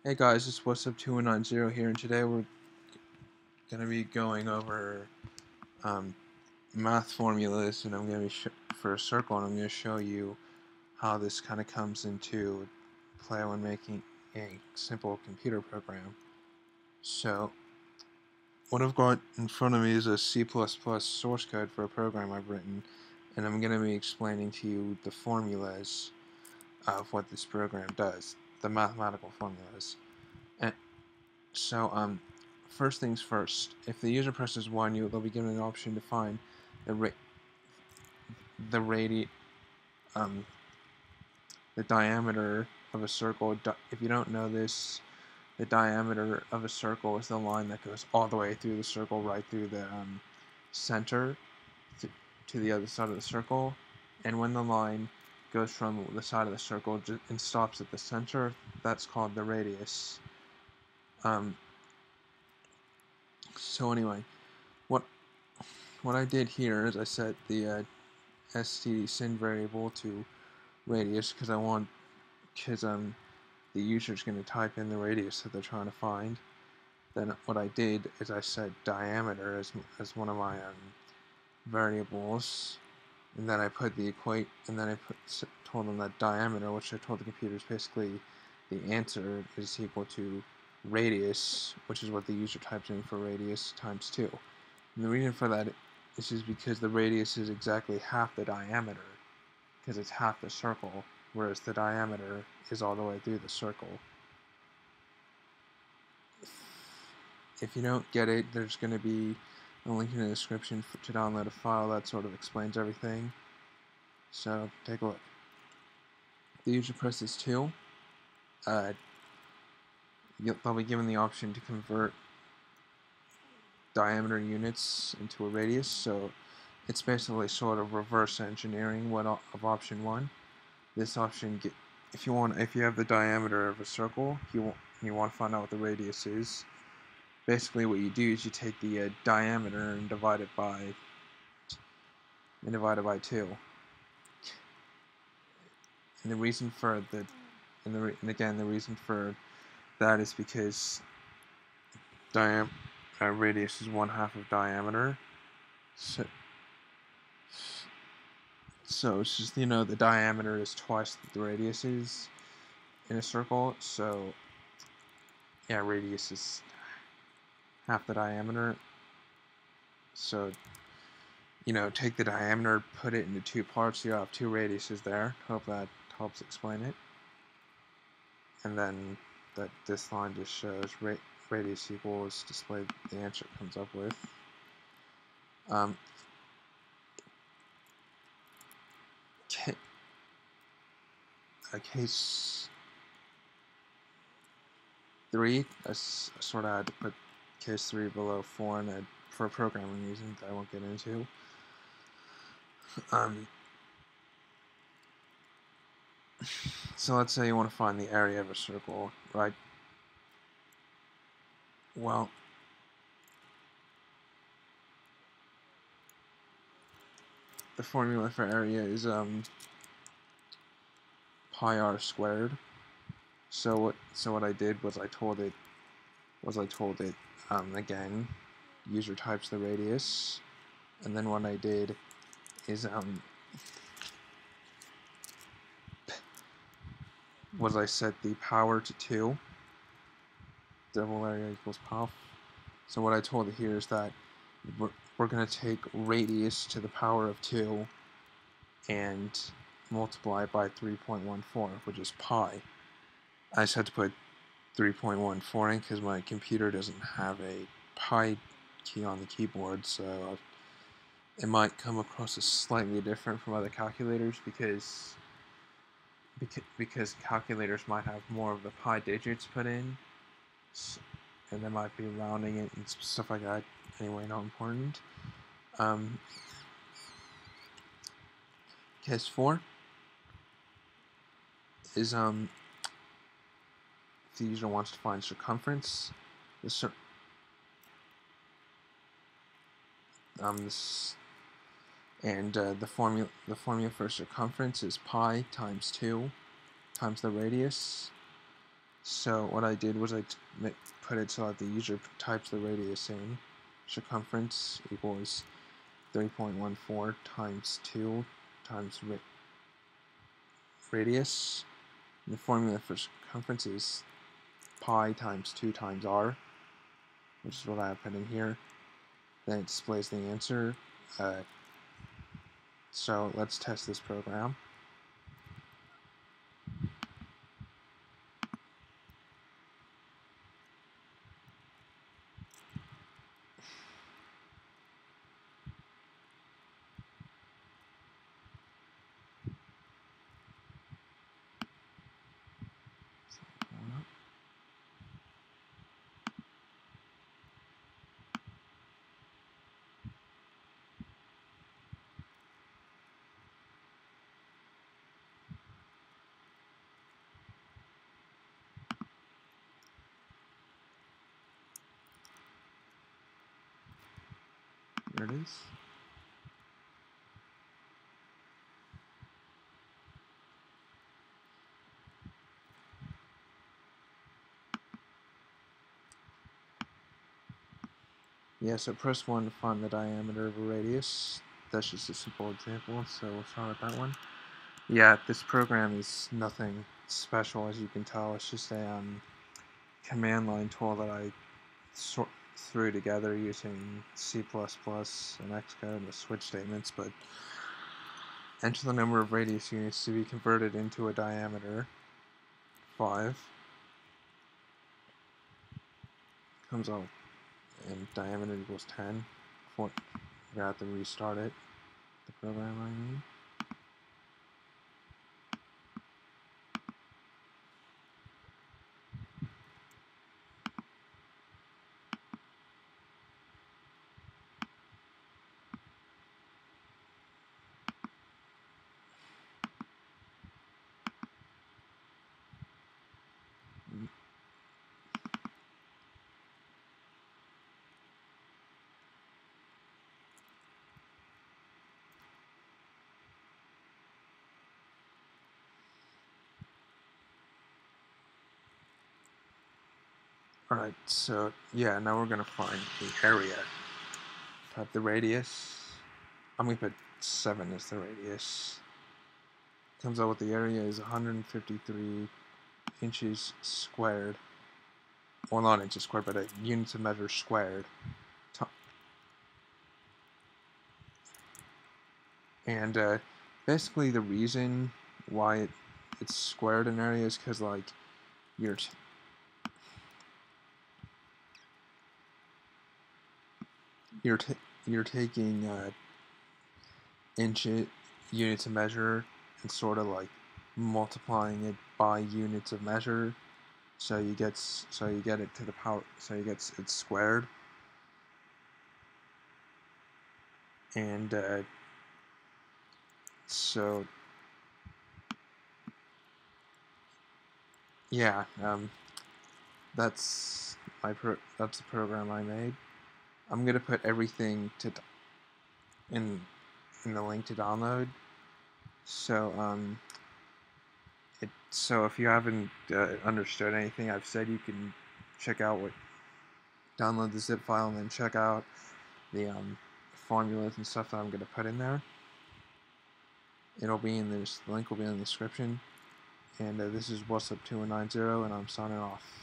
Hey guys, it's What's Up 2190 here, and today we're going to be going over math formulas, and I'm going to be for a circle, and I'm going to show you how this kind of comes into play when making a simple computer program. So, what I've got in front of me is a C++ source code for a program I've written, and I'm going to be explaining to you the formulas of what this program does, the mathematical formulas. And So, first things first. If the user presses 1, they'll be given an option to find the the radi um, the diameter of a circle. If you don't know this, the diameter of a circle is the line that goes all the way through the circle, right through the center to the other side of the circle. And when the line goes from the side of the circle and stops at the center, that's called the radius. So anyway, what what I did here is I set the std_sin variable to radius because the user's going to type in the radius that they're trying to find. Then what I did is I set diameter as one of my variables, and then I put told them that diameter, which I told the computer is basically the answer, is equal to radius, which is what the user types in for radius, times 2. And the reason for that is just because the radius is exactly half the diameter, because it's half the circle, whereas the diameter is all the way through the circle. If you don't get it, there's going to be a link in the description to download a file that sort of explains everything. So take a look. The user presses 2. They'll be given the option to convert diameter units into a radius, so it's basically sort of reverse engineering of option 1. This option, if you have the diameter of a circle, you want to find out what the radius is. Basically, what you do is you take the diameter and divide it by 2. And the reason for the reason for that is because radius is 1/2 of diameter. So it's just, the diameter is twice the radius is in a circle. So yeah, radius is half the diameter. So, take the diameter, put it into 2 parts, you have 2 radiuses there. Hope that helps explain it. And then this line just shows radius equals display the answer it comes up with. Case 3, I sort of had to put case 3 below 4 for a programming reason that I won't get into. So let's say you want to find the area of a circle, right? Well, the formula for area is pi r squared. So what I did was I told it again, user types the radius, and then what I did is I set the power to 2. Double area equals pow. So what I told it here is that we're going to take radius to the power of 2 and multiply it by 3.14, which is pi. I just had to put 3.14 in because my computer doesn't have a pi key on the keyboard, so it might come across as slightly different from other calculators because calculators might have more of the pi digits put in, and they might be rounding it and stuff like that. Anyway, not important. Case 4 is the user wants to find circumference. The formula for circumference is pi times 2 times the radius. So what I did was I put it so that the user types the radius in. Circumference equals 3.14 times 2 times radius. And the formula for circumference is pi times 2 times r, which is what I put in here. Then it displays the answer. So let's test this program. There it is. Yeah, so press 1 to find the diameter of a radius. That's just a simple example, so we'll start with that one. Yeah, this program is nothing special, as you can tell. It's just a command line tool that I threw together using C++ and Xcode with switch statements, but enter the number of radius units to be converted into a diameter, 5. Comes out and diameter equals 10. I got to restart it, the program I mean. Alright, so yeah, now we're going to find the area. Type the radius. I'm going to put 7 as the radius. Comes out with the area is 153 inches squared. Well, not inches squared, but units of measure squared. And basically the reason why it's squared in area is because, like, you're taking units of measure and sort of like multiplying it by units of measure, so you get it to the power, so you get it's squared. And so yeah, that's that's the program I made. I'm gonna put everything in the link to download. So so if you haven't understood anything I've said, you can download the zip file and then check out the formulas and stuff that I'm gonna put in there. It'll be in this. The link will be in the description. And this is What's Up 2190, and I'm signing off.